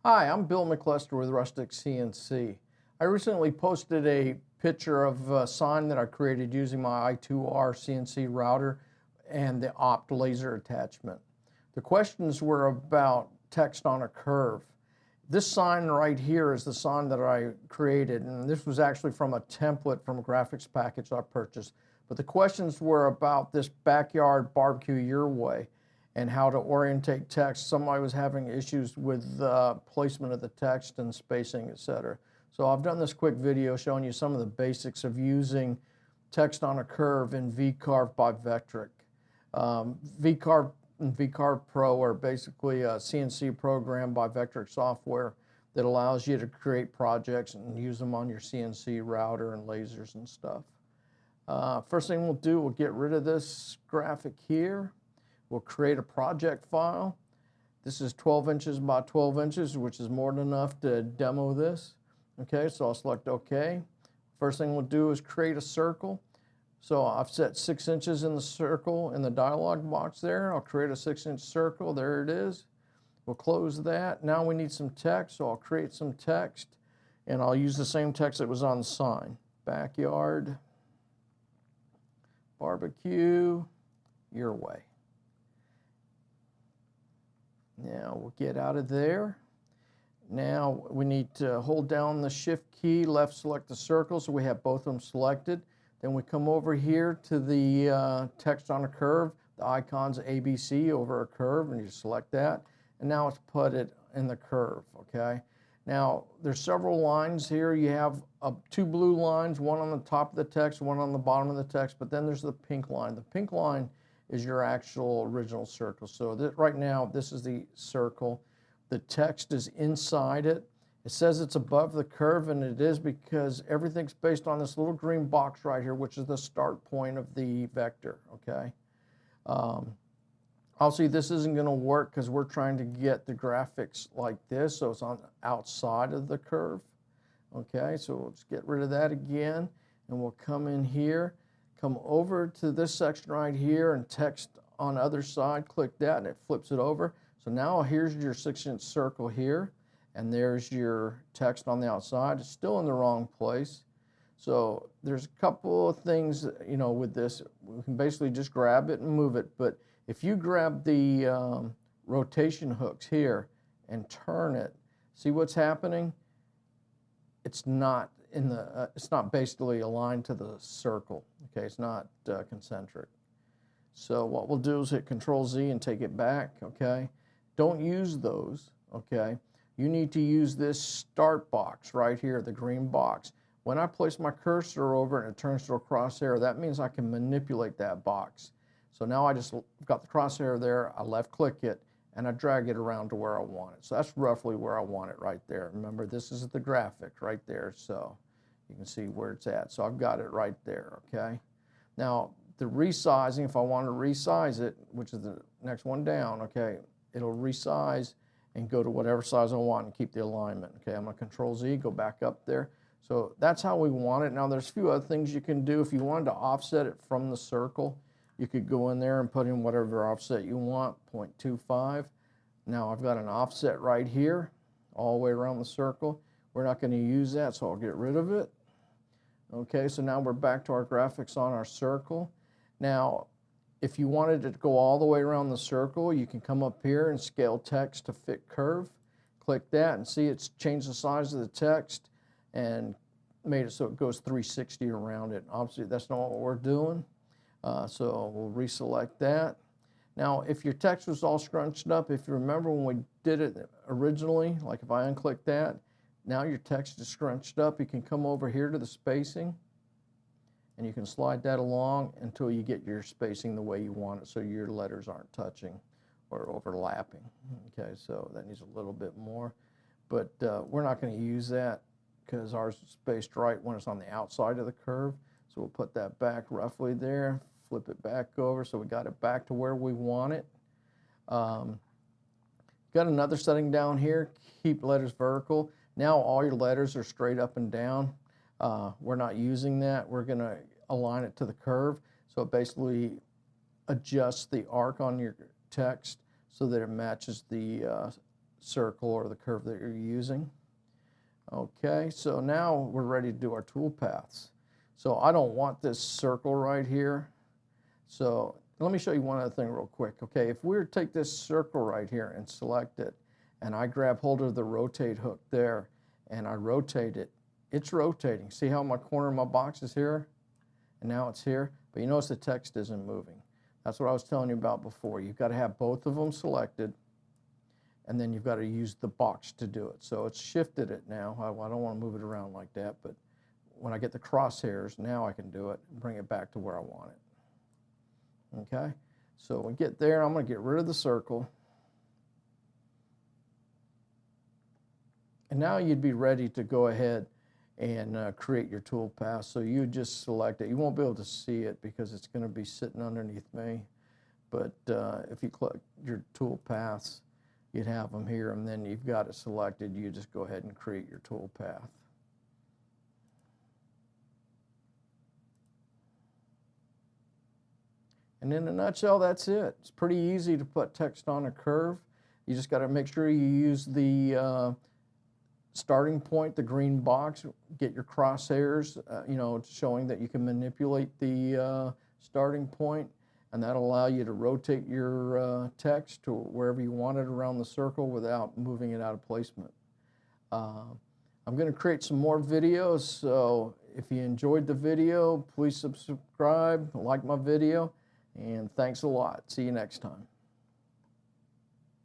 Hi, I'm Bill McCluster with RusticCNC. I recently posted a picture of a sign that I created using my I2R CNC router and the opt laser attachment. The questions were about text on a curve. This sign right here is the sign that I created, and this was actually from a template from a graphics package I purchased. But the questions were about this backyard barbecue your way and how to orientate text. Somebody was having issues with placement of the text and spacing, etc. So I've done this quick video showing you some of the basics of using text on a curve in Vcarve by Vectric. Vcarve and Vcarve Pro are basically a CNC program by Vectric software that allows you to create projects and use them on your CNC router and lasers and stuff. First thing we'll do, we'll get rid of this graphic here. We'll create a project file. This is 12 inches by 12 inches, which is more than enough to demo this. Okay, so I'll select OK. First thing we'll do is create a circle. So I've set 6 inches in the circle in the dialog box there. I'll create a 6-inch circle. There it is. We'll close that. Now we need some text, so I'll create some text, and I'll use the same text that was on the sign. Backyard barbecue your way. Now we'll get out of there. Now we need to hold down the shift key, left select the circle so we have both of them selected. Then we come over here to the text on a curve, the icons ABC over a curve, and you select that. And now it's put it in the curve, okay? Now there's several lines here. You have two blue lines, one on the top of the text, one on the bottom of the text, but then there's the pink line. The pink line is your actual original circle. So right now, this is the circle. The text is inside it. It says it's above the curve, and it is because everything's based on this little green box right here, which is the start point of the vector, okay? Obviously, this isn't going to work because we're trying to get the graphics like this, so it's on the outside of the curve, okay? So let's get rid of that again, and we'll come in here. Come over to this section right here and text on the other side, click that and it flips it over. So now here's your 6-inch circle here, and there's your text on the outside. It's still in the wrong place. So there's a couple of things, you know, with this. We can basically just grab it and move it, but if you grab the rotation hooks here and turn it, see what's happening? It's not in the, it's not basically aligned to the circle. Okay, it's not concentric. So what we'll do is hit Control Z and take it back. Okay, don't use those. Okay, you need to use this start box right here, the green box. When I place my cursor over it and it turns to a crosshair, that means I can manipulate that box. So now I just got the crosshair there. I left click it and I drag it around to where I want it. So that's roughly where I want it right there. Remember, this is the graphic right there, so you can see where it's at. So I've got it right there, okay? Now, the resizing, if I want to resize it, which is the next one down, okay, it'll resize and go to whatever size I want and keep the alignment. Okay, I'm going to Control Z, go back up there. So that's how we want it. Now, there's a few other things you can do. If you wanted to offset it from the circle, you could go in there and put in whatever offset you want, 0.25. Now I've got an offset right here, all the way around the circle. We're not going to use that, so I'll get rid of it. Okay, so now we're back to our graphics on our circle. Now, if you wanted it to go all the way around the circle, you can come up here and scale text to fit curve. Click that and see it's changed the size of the text and made it so it goes 360 around it. Obviously, that's not what we're doing. So we'll reselect that. Now, if your text was all scrunched up, if you remember when we did it originally, like if I unclick that, now your text is scrunched up. You can come over here to the spacing, and you can slide that along until you get your spacing the way you want it so your letters aren't touching or overlapping. Okay, so that needs a little bit more. But we're not going to use that because ours is spaced right when it's on the outside of the curve. So we'll put that back roughly there. Flip it back over so we got it back to where we want it. Got another setting down here, keep letters vertical. Now all your letters are straight up and down. We're not using that. We're going to align it to the curve. So it basically adjusts the arc on your text so that it matches the circle or the curve that you're using. Okay, so now we're ready to do our tool paths. So I don't want this circle right here. So let me show you one other thing real quick. Okay, if we were to take this circle right here and select it, and I grab hold of the rotate hook there, and I rotate it, it's rotating. See how my corner of my box is here? And now it's here. But you notice the text isn't moving. That's what I was telling you about before. You've got to have both of them selected, and then you've got to use the box to do it. So it's shifted it now. I don't want to move it around like that, but when I get the crosshairs, now I can do it and bring it back to where I want it. Okay? So when we get there, I'm going to get rid of the circle. And now you'd be ready to go ahead and create your tool path. So you just select it. You won't be able to see it because it's going to be sitting underneath me. But if you click your tool paths, you'd have them here, and then you've got it selected. You just go ahead and create your tool path. And in a nutshell, that's it. It's pretty easy to put text on a curve. You just got to make sure you use the starting point, the green box, get your crosshairs, you know, showing that you can manipulate the starting point, and that'll allow you to rotate your text to wherever you want it around the circle without moving it out of placement. I'm going to create some more videos, so if you enjoyed the video, please subscribe, like my video, and thanks a lot. See you next time.